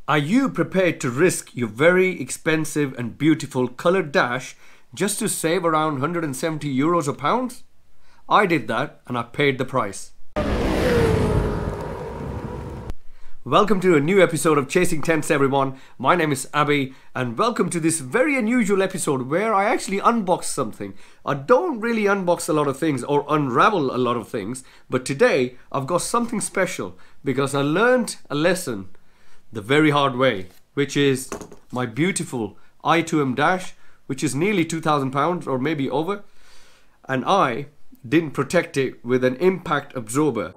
Are you prepared to risk your very expensive and beautiful coloured dash just to save around 170 euros or pounds? I did that and I paid the price. Welcome to a new episode of Chasing Tents, everyone. My name is Abby and welcome to this very unusual episode where I actually unbox something. I don't really unbox a lot of things or unravel a lot of things, but today I've got something special because I learned a lesson the very hard way, which is my beautiful i2m dash, which is nearly £2,000 or maybe over, and I didn't protect it with an impact absorber.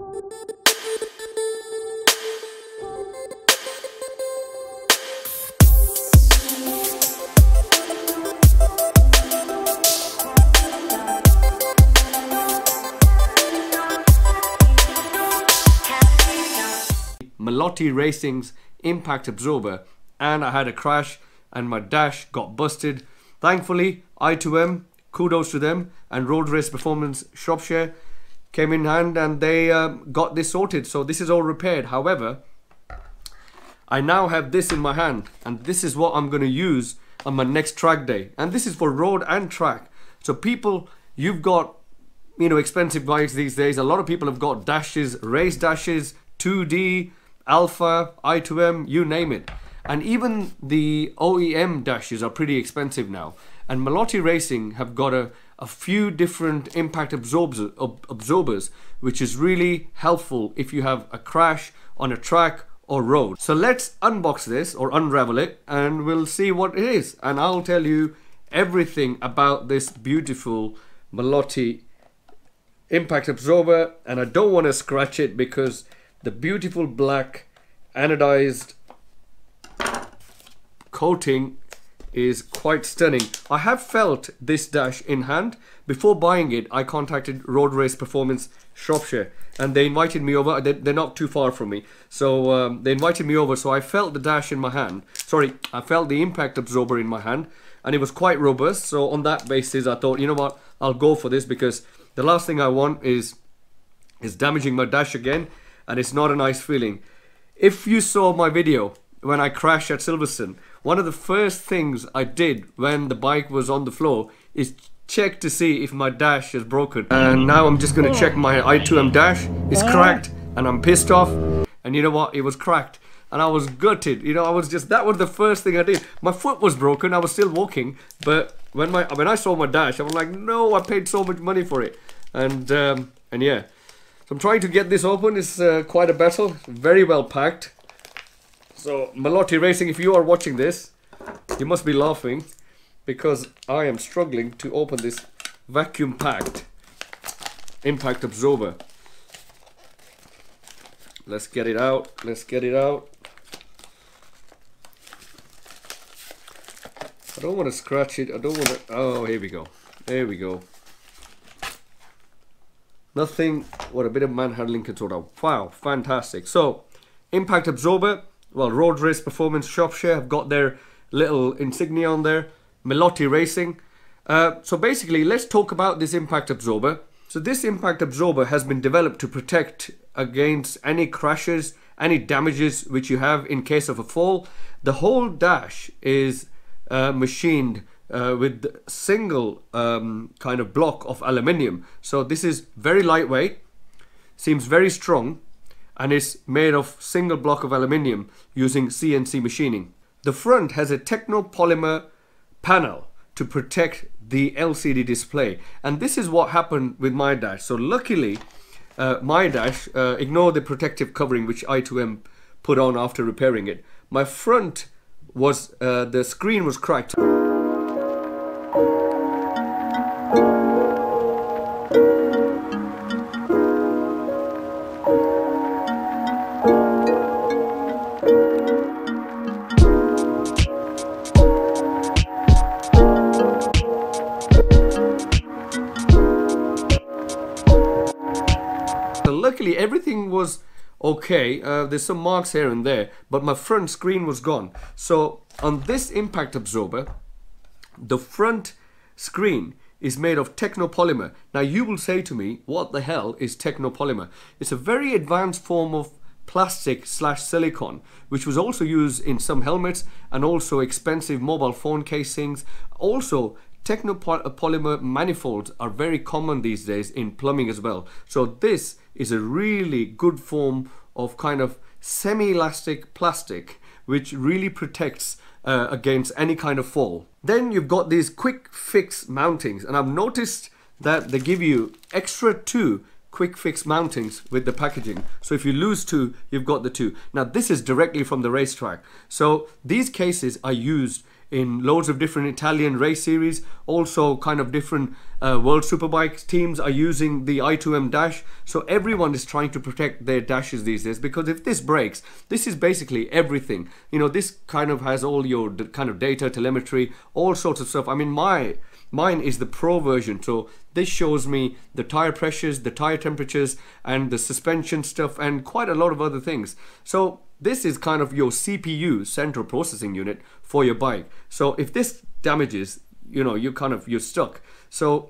Melotti Racing's impact absorber, and I had a crash and my dash got busted. Thankfully, i2m, kudos to them, and Road Race Performance Shropshire came in hand and they got this sorted. So this is all repaired. However, I now have this in my hand and this is what I'm going to use on my next track day. And this is for road and track. So people, you've got, expensive bikes these days. A lot of people have got dashes, race dashes, 2D, Alpha, i2m, you name it. And even the OEM dashes are pretty expensive now. And Melotti Racing have got a few different impact absorbers, which is really helpful if you have a crash on a track or road. So let's unbox this or unravel it and we'll see what it is. And I'll tell you everything about this beautiful Melotti impact absorber. And I don't want to scratch it because the beautiful black anodized coating is quite stunning. I have felt this dash in hand. Before buying it, I contacted Road Race Performance Shropshire and they invited me over. They're not too far from me. So they invited me over, so I felt the dash in my hand. Sorry, I felt the impact absorber in my hand and it was quite robust. So on that basis, I thought, you know what, I'll go for this because the last thing I want is damaging my dash again. And it's not a nice feeling. If you saw my video when I crashed at Silverstone, one of the first things I did when the bike was on the floor is check to see if my dash is broken. And now I'm just going to check my i2m dash. It's cracked and I'm pissed off. And you know what? It was cracked. And I was gutted. That was the first thing I did. My foot was broken. I was still walking. But when I saw my dash, I was like, no, I paid so much money for it. And yeah. I'm trying to get this open. It's quite a battle. Very well packed. So Melotti Racing, if you are watching this, you must be laughing because I am struggling to open this vacuum packed impact absorber. Let's get it out. Let's get it out. I don't want to scratch it. I don't want to. Oh, here we go. There we go. Nothing, what a bit of manhandling can sort out. Wow, fantastic. So, impact absorber, well, Road Race Performance Shropshire have got their little insignia on there. Melotti Racing. So basically, let's talk about this impact absorber. So this impact absorber has been developed to protect against any crashes, any damages which you have in case of a fall. The whole dash is machined with single kind of block of aluminium. So this is very lightweight, seems very strong, and is made of single block of aluminium using CNC machining. The front has a technopolymer panel to protect the LCD display, and this is what happened with my dash. So luckily my dash, ignore the protective covering which i2m put on after repairing it. My front was, the screen was cracked. Luckily everything was okay. There's some marks here and there, but my front screen was gone. So on this impact absorber, the front screen is made of technopolymer. Now you will say to me, what the hell is technopolymer? It's a very advanced form of plastic slash silicone, which was also used in some helmets and also expensive mobile phone casings. Also, technopolymer manifolds are very common these days in plumbing as well. So this is a really good form of kind of semi-elastic plastic which really protects against any kind of fall. Then you've got these quick fix mountings, and I've noticed that they give you extra 2 quick fix mountings with the packaging. So if you lose 2, you've got the 2. Now this is directly from the racetrack. So these cases are used in loads of different Italian race series. Also kind of different World Superbike teams are using the i2m dash. So everyone is trying to protect their dashes these days, because if this breaks, this is basically everything. You know, this kind of has all your kind of data, telemetry, all sorts of stuff. I mean, mine is the Pro version, so this shows me the tire pressures, the tire temperatures, and the suspension stuff, and quite a lot of other things. So this is kind of your CPU, central processing unit, for your bike. So if this damages, you know, you're stuck. So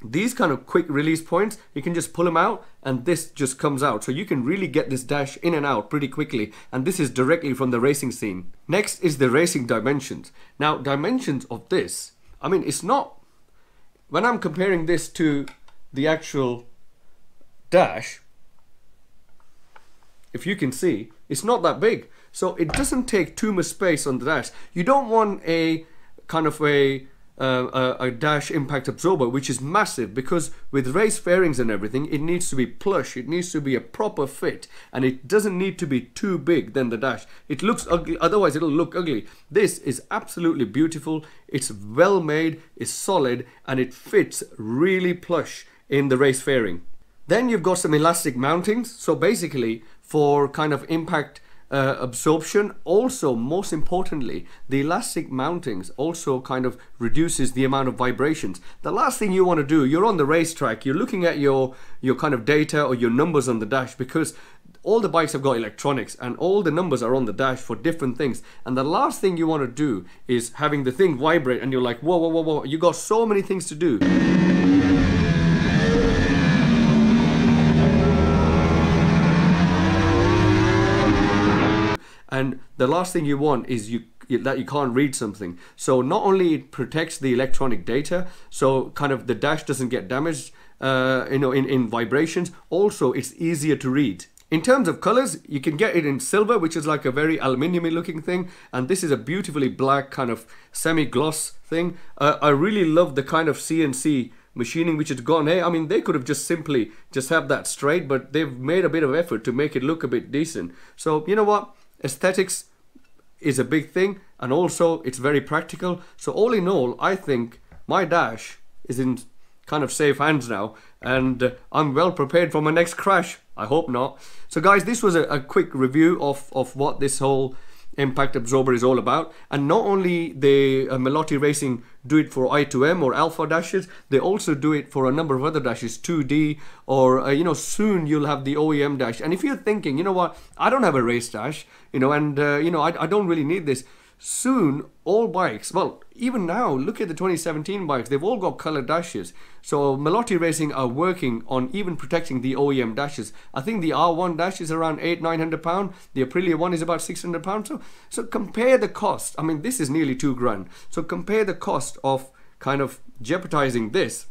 these kind of quick release points, you can just pull them out and this just comes out. So you can really get this dash in and out pretty quickly, and this is directly from the racing scene. Next is the racing dimensions. Now, dimensions of this, I mean, it's not, when I'm comparing this to the actual dash, if you can see, it's not that big. So it doesn't take too much space on the dash. You don't want a kind of a dash impact absorber which is massive, because with race fairings and everything, it needs to be plush, it needs to be a proper fit, and it doesn't need to be too big than the dash. It looks ugly, otherwise it'll look ugly. This is absolutely beautiful, it's well made, it's solid, and it fits really plush in the race fairing. Then you've got some elastic mountings, so basically for kind of impact absorption. Also, most importantly, the elastic mountings also kind of reduces the amount of vibrations. The last thing you want to do, you're on the racetrack, you're looking at your kind of data or your numbers on the dash, because all the bikes have got electronics and all the numbers are on the dash for different things, and the last thing you want to do is having the thing vibrate and you're like, whoa, whoa, whoa, whoa, you got so many things to do. And the last thing you want is that you can't read something. So not only it protects the electronic data, so kind of the dash doesn't get damaged, you know, in vibrations. Also, it's easier to read. In terms of colors, you can get it in silver, which is like a very aluminium-y looking thing, and this is a beautifully black kind of semi-gloss thing. I really love the kind of CNC machining which it's gone. Hey, I mean, they could have just simply just have that straight, but they've made a bit of effort to make it look a bit decent. So you know what? Aesthetics is a big thing, and also it's very practical. So all in all, I think my dash is in kind of safe hands now, and I'm well prepared for my next crash. I hope not. So guys, this was a quick review of what this whole impact absorber is all about. And not only the Melotti Racing do it for i2m or Alpha dashes, they also do it for a number of other dashes, 2D, or you know, soon you'll have the OEM dash. And if you're thinking, you know what, I don't have a race dash, you know, and you know, I don't really need this. Soon all bikes, well, even now, look at the 2017 bikes, they've all got colored dashes. So Melotti Racing are working on even protecting the OEM dashes. I think the R1 dash is around £800-900. The Aprilia one is about £600. So compare the cost. I mean, this is nearly $2 grand. So compare the cost of kind of jeopardizing this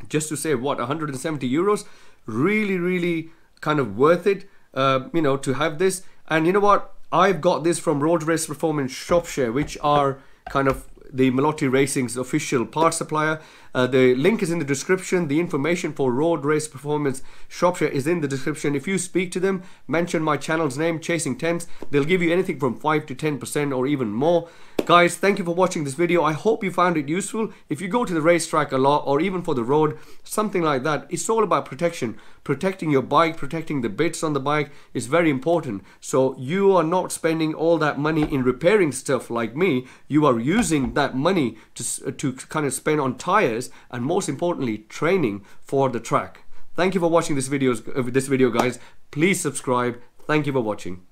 just to save what, 170 euros. Really kind of worth it, you know, to have this. And you know what, I've got this from Road Race Performance Shropshire, which are kind of the Melotti Racing's official part supplier. The link is in the description. The information for Road Race Performance Shropshire is in the description. If you speak to them, mention my channel's name, Chasing Tents, they'll give you anything from 5 to 10% or even more. Guys, thank you for watching this video. I hope you found it useful. If you go to the racetrack a lot, or even for the road, something like that, it's all about protection. Protecting your bike, protecting the bits on the bike is very important. So you are not spending all that money in repairing stuff like me. You are using that money to kind of spend on tires, and most importantly, training for the track. Thank you for watching this video, guys. Please subscribe. Thank you for watching.